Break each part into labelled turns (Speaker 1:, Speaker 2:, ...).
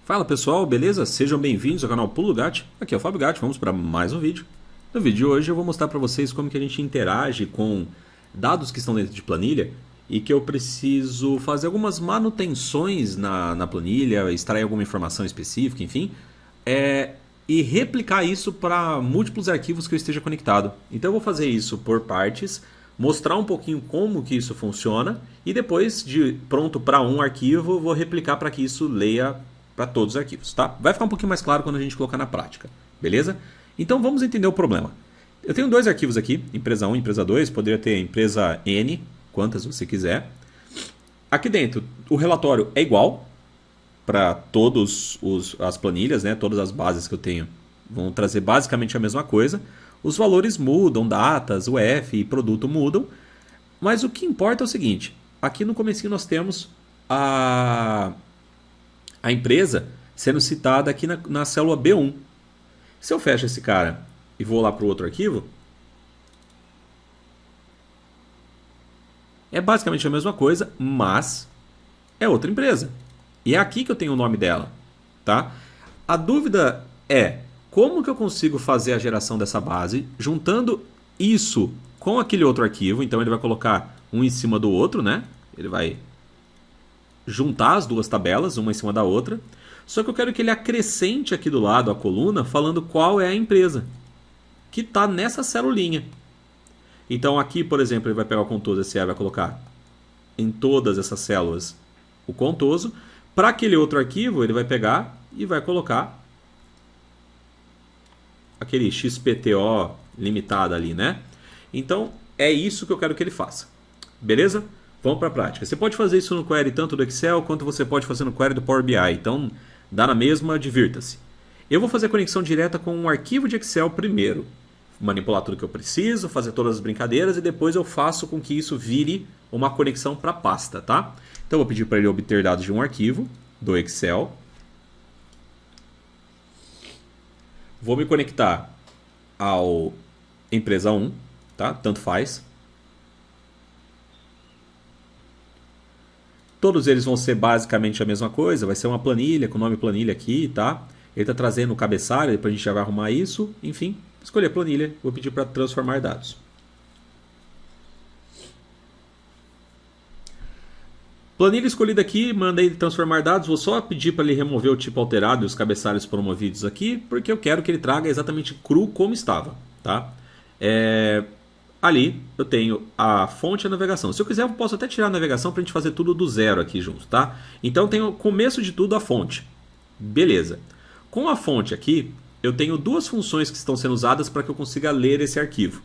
Speaker 1: Fala pessoal, beleza? Sejam bem-vindos ao canal Pulo Gatti. Aqui é o Fábio Gatti, vamos para mais um vídeo. No vídeo de hoje eu vou mostrar para vocês como que a gente interage com dados que estão dentro de planilha e que eu preciso fazer algumas manutenções na planilha, extrair alguma informação específica, enfim, e replicar isso para múltiplos arquivos que eu esteja conectado. Então eu vou fazer isso por partes, mostrar um pouquinho como que isso funciona e depois, de pronto para um arquivo, vou replicar para que isso leia para todos os arquivos, tá? Vai ficar um pouquinho mais claro quando a gente colocar na prática, beleza? Então vamos entender o problema. Eu tenho dois arquivos aqui, empresa 1 e empresa 2, poderia ter empresa N, quantas você quiser. Aqui dentro, o relatório é igual para todas as planilhas, né? Todas as bases que eu tenho vão trazer basicamente a mesma coisa. Os valores mudam, datas, UF e produto mudam, mas o que importa é o seguinte, aqui no comecinho nós temos a empresa sendo citada aqui na célula B1. Se eu fecho esse cara e vou lá para o outro arquivo, é basicamente a mesma coisa, mas é outra empresa. E é aqui que eu tenho o nome dela, tá? A dúvida é como que eu consigo fazer a geração dessa base juntando isso com aquele outro arquivo. Então ele vai colocar um em cima do outro, né? Ele vai juntar as duas tabelas, uma em cima da outra. Só que eu quero que ele acrescente aqui do lado a coluna falando qual é a empresa que está nessa celulinha. Então aqui, por exemplo, ele vai pegar o contoso SE e vai colocar em todas essas células o contoso. Para aquele outro arquivo, ele vai pegar e vai colocar aquele XPTO limitado ali, né? Então é isso que eu quero que ele faça. Beleza? Vamos para a prática. Você pode fazer isso no query tanto do Excel quanto você pode fazer no query do Power BI. Então dá na mesma, divirta-se. Eu vou fazer a conexão direta com um arquivo de Excel primeiro. Manipular tudo que eu preciso, fazer todas as brincadeiras e depois eu faço com que isso vire uma conexão para a pasta, tá? Então eu vou pedir para ele obter dados de um arquivo do Excel. Vou me conectar ao empresa 1, tá? Tanto faz. Todos eles vão ser basicamente a mesma coisa, vai ser uma planilha com o nome planilha aqui, tá? Ele está trazendo o cabeçalho, depois a gente já vai arrumar isso, enfim. Escolher a planilha, vou pedir para transformar dados. Planilha escolhida aqui, mandei transformar dados, vou só pedir para ele remover o tipo alterado e os cabeçalhos promovidos aqui, porque eu quero que ele traga exatamente cru como estava, tá? Ali eu tenho a fonte e a navegação. Se eu quiser eu posso até tirar a navegação para a gente fazer tudo do zero aqui junto, tá? Então tenho o começo de tudo a fonte. Beleza. Com a fonte aqui, eu tenho duas funções que estão sendo usadas para que eu consiga ler esse arquivo.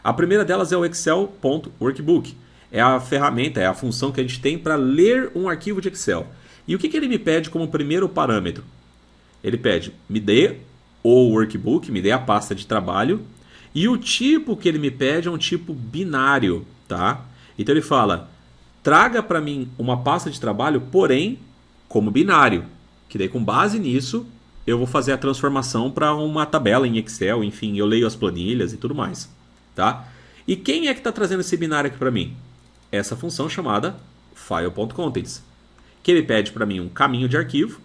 Speaker 1: A primeira delas é o Excel.workbook. É a ferramenta, é a função que a gente tem para ler um arquivo de Excel. E o que ele me pede como primeiro parâmetro? Ele pede, me dê o workbook, me dê a pasta de trabalho. E o tipo que ele me pede é um tipo binário, tá? Então ele fala, traga para mim uma pasta de trabalho, porém, como binário. Que daí com base nisso, eu vou fazer a transformação para uma tabela em Excel, enfim, eu leio as planilhas e tudo mais, tá? E quem é que está trazendo esse binário aqui para mim? Essa função chamada file.contents, que ele pede para mim um caminho de arquivo,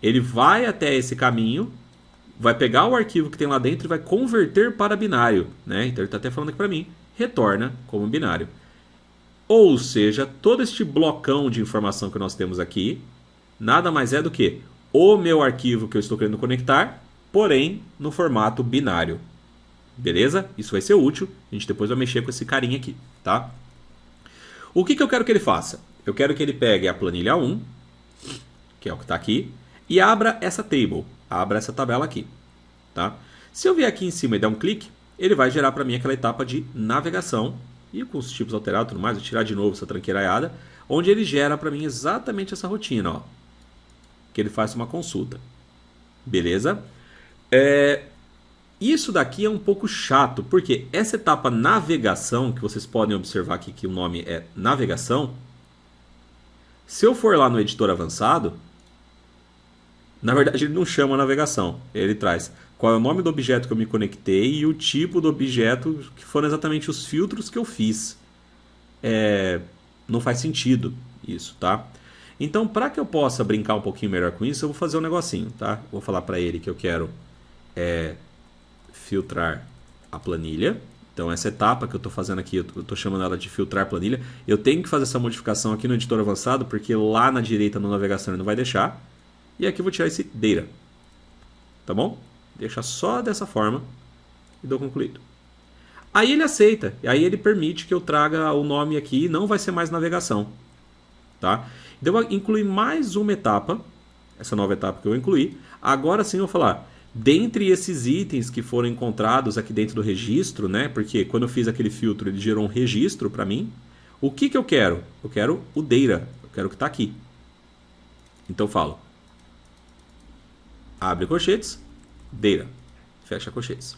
Speaker 1: ele vai até esse caminho, vai pegar o arquivo que tem lá dentro e vai converter para binário, né? Então ele está até falando aqui para mim, retorna como binário. Ou seja, todo este blocão de informação que nós temos aqui, nada mais é do que o meu arquivo que eu estou querendo conectar, porém no formato binário. Beleza? Isso vai ser útil, a gente depois vai mexer com esse carinha aqui, tá? O que eu quero que ele faça? Eu quero que ele pegue a planilha 1, que é o que está aqui, e abra essa table, abra essa tabela aqui, tá? Se eu vier aqui em cima e der um clique, ele vai gerar para mim aquela etapa de navegação, e com os tipos alterados e tudo mais, vou tirar de novo essa tranqueiraiada, onde ele gera para mim exatamente essa rotina, ó, que ele faz uma consulta. Beleza? Isso daqui é um pouco chato, porque essa etapa navegação, que vocês podem observar aqui que o nome é navegação, se eu for lá no editor avançado, na verdade ele não chama navegação, ele traz qual é o nome do objeto que eu me conectei e o tipo do objeto, que foram exatamente os filtros que eu fiz. Não faz sentido isso, tá? Então, para que eu possa brincar um pouquinho melhor com isso, eu vou fazer um negocinho, tá? Vou falar para ele que eu quero filtrar a planilha. Então, essa etapa que eu estou fazendo aqui, eu estou chamando ela de filtrar planilha. Eu tenho que fazer essa modificação aqui no editor avançado, porque lá na direita, no navegação, ele não vai deixar. E aqui eu vou tirar esse data. Tá bom? Deixa só dessa forma e dou concluído. Aí ele aceita, e aí ele permite que eu traga o nome aqui, não vai ser mais navegação. Tá? Então eu vou incluir mais uma etapa, essa nova etapa que eu incluí. Agora sim eu vou falar, dentre esses itens que foram encontrados aqui dentro do registro, né? Porque quando eu fiz aquele filtro ele gerou um registro para mim. O que eu quero? Eu quero o data, eu quero o que está aqui. Então eu falo, abre colchetes, data, fecha colchetes.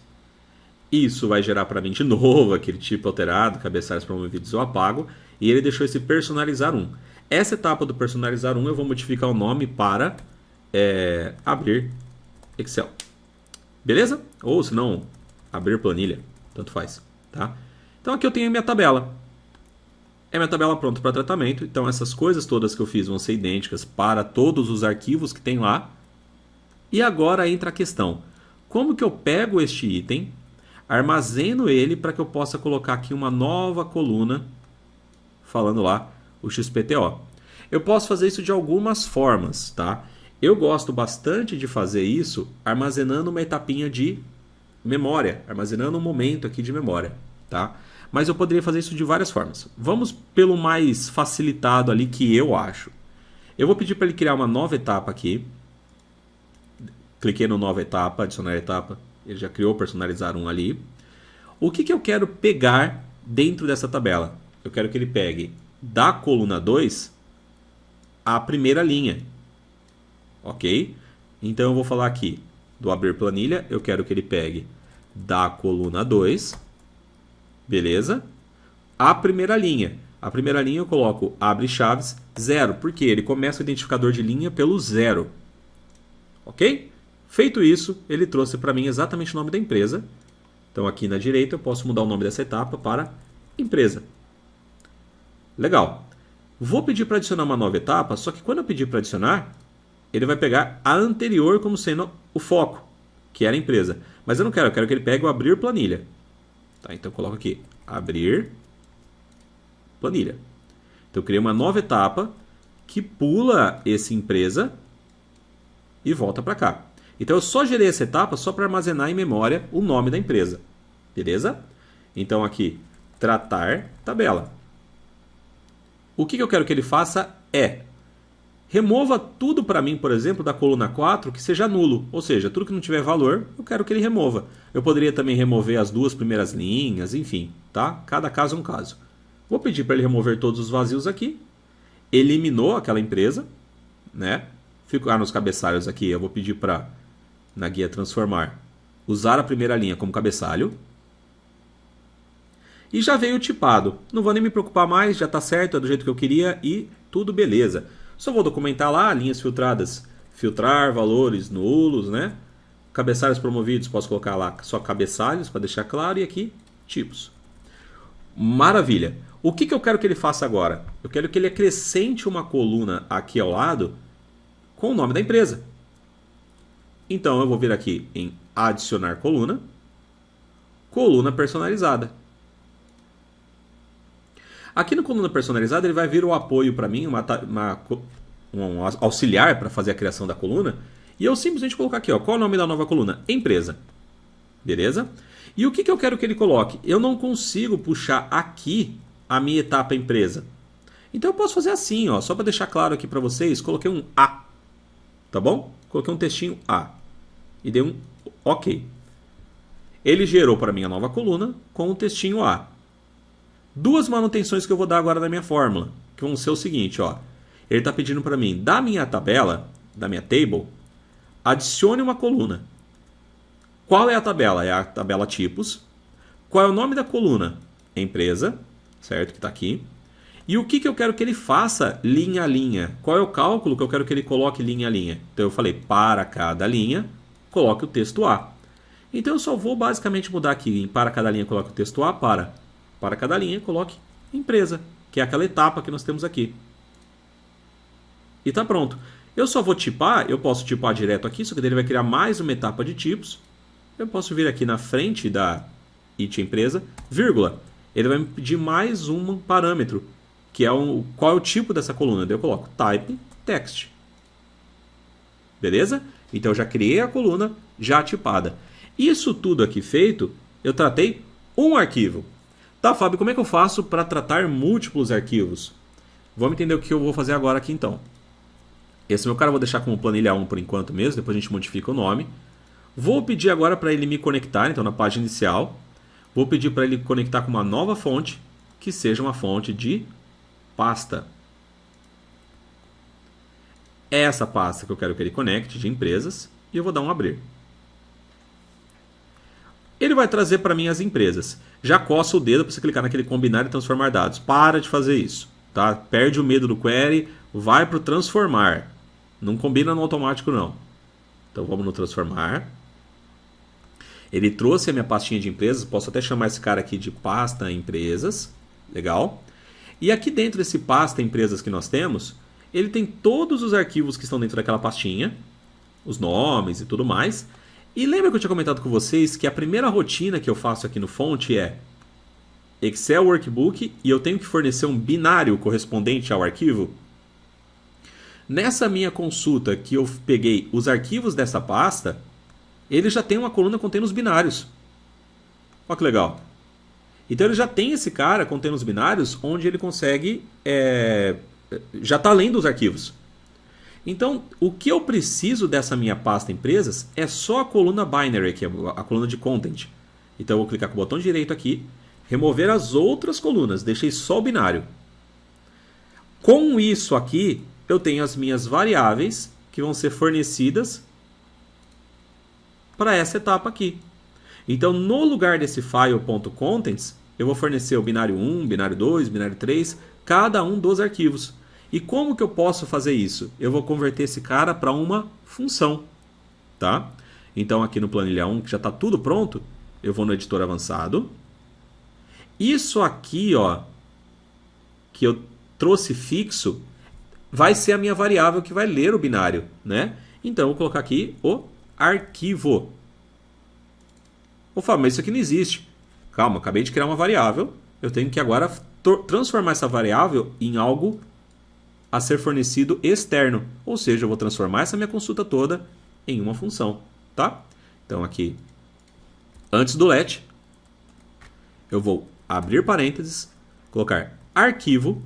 Speaker 1: Isso vai gerar para mim de novo aquele tipo alterado, cabeçalhos promovidos eu apago. E ele deixou esse personalizar 1. Essa etapa do personalizar 1 eu vou modificar o nome para abrir Excel. Beleza? Ou se não, abrir planilha. Tanto faz. Tá? Então aqui eu tenho a minha tabela. É minha tabela pronta para tratamento. Então essas coisas todas que eu fiz vão ser idênticas para todos os arquivos que tem lá. E agora entra a questão. Como que eu pego este item, armazeno ele para que eu possa colocar aqui uma nova coluna falando lá o XPTO. Eu posso fazer isso de algumas formas, tá? Eu gosto bastante de fazer isso armazenando uma etapinha de memória, armazenando um momento aqui de memória, tá? Mas eu poderia fazer isso de várias formas. Vamos pelo mais facilitado ali que eu acho. Eu vou pedir para ele criar uma nova etapa aqui. Cliquei no nova etapa, adicionar etapa. Ele já criou personalizar 1 ali. O que eu quero pegar dentro dessa tabela? Eu quero que ele pegue da coluna 2 a primeira linha. Ok? Então eu vou falar aqui do abrir planilha. Eu quero que ele pegue da coluna 2. Beleza? A primeira linha. A primeira linha eu coloco abre chaves 0. Porque ele começa o identificador de linha pelo 0. Ok? Feito isso, ele trouxe para mim exatamente o nome da empresa. Então aqui na direita eu posso mudar o nome dessa etapa para empresa. Legal. Vou pedir para adicionar uma nova etapa, só que quando eu pedir para adicionar, ele vai pegar a anterior como sendo o foco, que era a empresa. Mas eu não quero, eu quero que ele pegue o abrir planilha. Tá, então eu coloco aqui, abrir planilha. Então eu criei uma nova etapa que pula esse empresa e volta para cá. Então eu só gerei essa etapa só para armazenar em memória o nome da empresa. Beleza? Então aqui, tratar tabela. O que eu quero que ele faça é remova tudo para mim, por exemplo, da coluna 4 que seja nulo. Ou seja, tudo que não tiver valor, eu quero que ele remova. Eu poderia também remover as 2 primeiras linhas, enfim. Tá? Cada caso é um caso. Vou pedir para ele remover todos os vazios aqui. Eliminou aquela empresa. Né? Ficar nos cabeçalhos aqui, eu vou pedir para, na guia transformar, usar a primeira linha como cabeçalho. E já veio tipado. Não vou nem me preocupar mais, já está certo, é do jeito que eu queria e tudo beleza. Só vou documentar lá, linhas filtradas, filtrar valores nulos, né? Cabeçalhos promovidos, posso colocar lá só cabeçalhos para deixar claro e aqui tipos. Maravilha. O que eu quero que ele faça agora? Eu quero que ele acrescente uma coluna aqui ao lado com o nome da empresa. Então eu vou vir aqui em adicionar coluna, coluna personalizada. Aqui no coluna personalizada ele vai vir o apoio para mim, um auxiliar para fazer a criação da coluna. E eu simplesmente colocar aqui, ó, qual é o nome da nova coluna? Empresa. Beleza? E o que eu quero que ele coloque? Eu não consigo puxar aqui a minha etapa empresa. Então eu posso fazer assim, ó, só para deixar claro aqui para vocês, coloquei um A. Tá bom? Coloquei um textinho A. E dei um OK. Ele gerou para mim a nova coluna com o textinho A. 2 manutenções que eu vou dar agora na minha fórmula, que vão ser o seguinte, ó. Ele está pedindo para mim, da minha tabela, da minha table, adicione uma coluna. Qual é a tabela? É a tabela tipos. Qual é o nome da coluna? Empresa, certo? Que está aqui. E o que eu quero que ele faça linha a linha? Qual é o cálculo que eu quero que ele coloque linha a linha? Então eu falei, para cada linha, coloque o texto A. Então eu só vou basicamente mudar aqui, em para cada linha coloque o texto A, para cada linha coloque empresa, que é aquela etapa que nós temos aqui. e está pronto. Eu só vou tipar, eu posso tipar direto aqui, só que ele vai criar mais uma etapa de tipos. Eu posso vir aqui na frente da it empresa, vírgula. Ele vai me pedir mais um parâmetro, que é qual é o tipo dessa coluna. Daí eu coloco type text. Beleza? Então eu já criei a coluna já tipada. Isso tudo aqui feito, eu tratei um arquivo. Tá, Fábio, como é que eu faço para tratar múltiplos arquivos? Vamos entender o que eu vou fazer agora aqui então. Esse meu cara eu vou deixar como planilha 1 por enquanto mesmo, depois a gente modifica o nome. Vou pedir agora para ele me conectar, então na página inicial. Vou pedir para ele conectar com uma nova fonte, que seja uma fonte de pasta. É essa pasta que eu quero que ele conecte, de empresas, e eu vou dar um abrir. Ele vai trazer para mim as empresas. Já coça o dedo para você clicar naquele combinar e transformar dados. Para de fazer isso. Tá? Perde o medo do query, vai para o transformar. Não combina no automático não. Então vamos no transformar. Ele trouxe a minha pastinha de empresas. Posso até chamar esse cara aqui de pasta empresas. Legal. E aqui dentro desse pasta empresas que nós temos, ele tem todos os arquivos que estão dentro daquela pastinha. Os nomes e tudo mais. E lembra que eu tinha comentado com vocês que a primeira rotina que eu faço aqui no fonte é Excel Workbook e eu tenho que fornecer um binário correspondente ao arquivo? Nessa minha consulta que eu peguei os arquivos dessa pasta, ele já tem uma coluna contendo os binários. Olha que legal. Então ele já tem esse cara contendo os binários onde ele consegue... já está lendo os arquivos. Então, o que eu preciso dessa minha pasta empresas é só a coluna binary, que é a coluna de content. Então eu vou clicar com o botão direito aqui, remover as outras colunas, deixei só o binário. Com isso aqui, eu tenho as minhas variáveis que vão ser fornecidas para essa etapa aqui. Então, no lugar desse file.contents, eu vou fornecer o binário 1, binário 2, binário 3, cada um dos arquivos. E como que eu posso fazer isso? Eu vou converter esse cara para uma função. Tá? Então, aqui no planilha 1, que já está tudo pronto, eu vou no editor avançado. Isso aqui, ó, que eu trouxe fixo, vai ser a minha variável que vai ler o binário, né? Então, eu vou colocar aqui o arquivo. Ô, Fábio, mas isso aqui não existe. Calma, acabei de criar uma variável. Eu tenho que agora transformar essa variável em algo a ser fornecido externo. Ou seja, eu vou transformar essa minha consulta toda em uma função. Tá? Então, aqui, antes do let, eu vou abrir parênteses, colocar arquivo.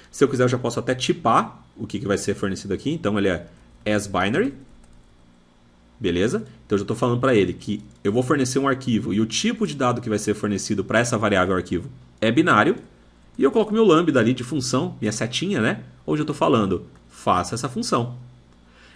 Speaker 1: Se eu quiser, eu já posso até tipar o que vai ser fornecido aqui. Então, ele é as binary. Beleza? Então, eu já estou falando para ele que eu vou fornecer um arquivo e o tipo de dado que vai ser fornecido para essa variável arquivo é binário. E eu coloco meu lambda ali de função, minha setinha, né? Onde eu estou falando, faça essa função.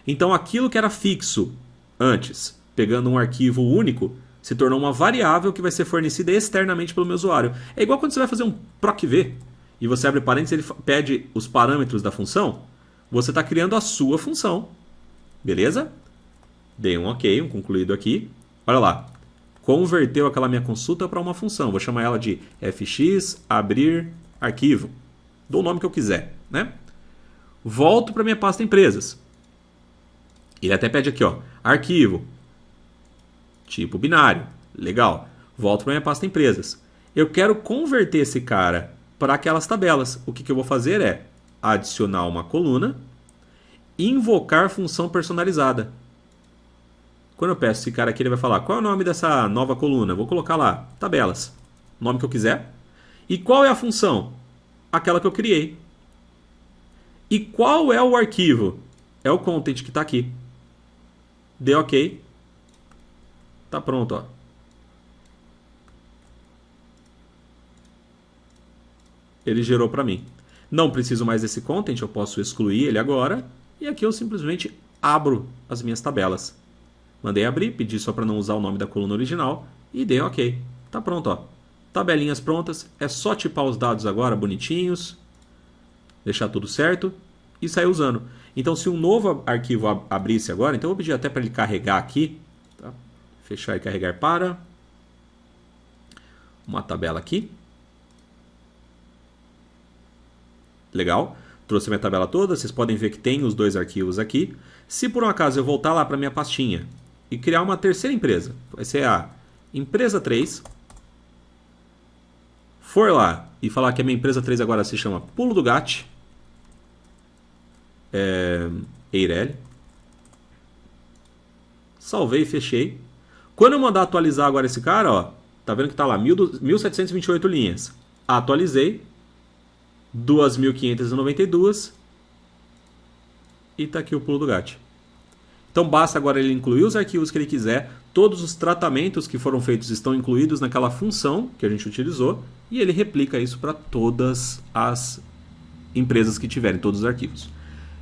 Speaker 1: Então, aquilo que era fixo antes, pegando um arquivo único, se tornou uma variável que vai ser fornecida externamente pelo meu usuário. É igual quando você vai fazer um proc_v e você abre parênteses e ele pede os parâmetros da função. Você está criando a sua função. Beleza? Dei um ok, um concluído aqui. Olha lá. Converteu aquela minha consulta para uma função. Vou chamar ela de fx abrir arquivo. Dou o nome que eu quiser, né? Volto para minha pasta empresas. Ele até pede aqui, ó, arquivo, tipo binário. Legal. Volto para minha pasta empresas. Eu quero converter esse cara para aquelas tabelas. O que eu vou fazer é adicionar uma coluna, invocar função personalizada. Quando eu peço esse cara aqui, ele vai falar qual é o nome dessa nova coluna. Eu vou colocar lá, tabelas, o nome que eu quiser. E qual é a função? Aquela que eu criei. E qual é o arquivo? É o content que está aqui. Deu ok. Tá pronto, ó. Ele gerou para mim. Não preciso mais desse content, eu posso excluir ele agora. E aqui eu simplesmente abro as minhas tabelas. Mandei abrir, pedi só para não usar o nome da coluna original e dei ok. Tá pronto, ó. Tabelinhas prontas, é só tipar os dados agora bonitinhos, deixar tudo certo e sair usando. Então, se um novo arquivo abrisse agora, então eu vou pedir até para ele carregar aqui, tá? Fechar e carregar para uma tabela aqui. Legal. Trouxe a minha tabela toda, vocês podem ver que tem os dois arquivos aqui. Se por um acaso eu voltar lá para minha pastinha e criar uma terceira empresa, vai ser a empresa 3, for lá e falar que a minha empresa 3 agora se chama Pulo do Gato, Eireli, salvei e fechei. Quando eu mandar atualizar agora esse cara, ó, tá vendo que tá lá 1728 linhas. Atualizei, 2.592 e tá aqui o Pulo do Gato. Então basta agora ele incluir os arquivos que ele quiser, todos os tratamentos que foram feitos estão incluídos naquela função que a gente utilizou e ele replica isso para todas as empresas que tiverem todos os arquivos.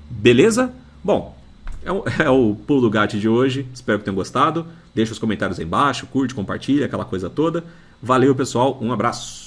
Speaker 1: Beleza? Bom, é o Pulo do Gato de hoje, espero que tenham gostado. Deixa os comentários aí embaixo, curte, compartilha, aquela coisa toda. Valeu, pessoal, um abraço.